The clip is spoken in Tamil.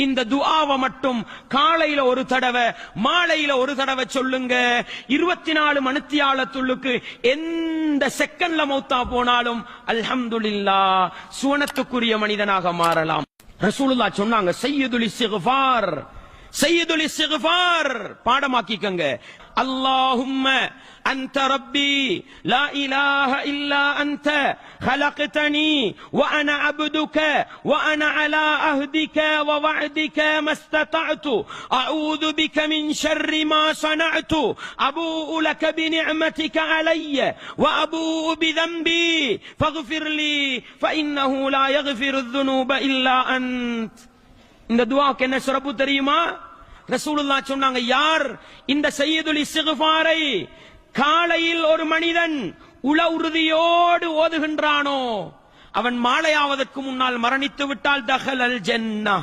இந்த துஆவை மட்டும் காலையில ஒரு தடவை மாலையில ஒரு தடவை சொல்லுங்க. 24 மணித்தியாலத்துள்ளுக்கு எந்த செகண்ட்ல மௌத்தா போனாலும் அல்ஹம்துலில்லாஹ் சுவனத்துக்குரிய மனிதனாக மாறலாம். ரசூலுல்லாஹ் சொன்னாங்க சய்யிதுல் இஸ்திக்ஃபார், சய்யிதுல் இஸ்திக்ஃபார் பாடமாக்கிக்கங்க. اللهم أنت ربي لا إله إلا أنت خلقتني وأنا عبدك وأنا على عهدك ووعدك ما استطعت أعوذ بك من شر ما صنعت أبوء لك بنعمتك علي وأبوء بذنبي فاغفر لي فإنه لا يغفر الذنوب إلا أنت. இந்த துஆக்கு என்ன சிறப்பு தெரியுமா? ரசூலுல்லாஹ் சொன்னாங்க, யார் இந்த சய்யிதுல் இஸ்திக்ஃபாரை காலையில் ஒரு மனிதன் உள உறுதியோடு ஓதுகின்றானோ அவன் மாலையாவதற்கு முன்னால் மரணித்து விட்டால் தஹலல் ஜன்னah.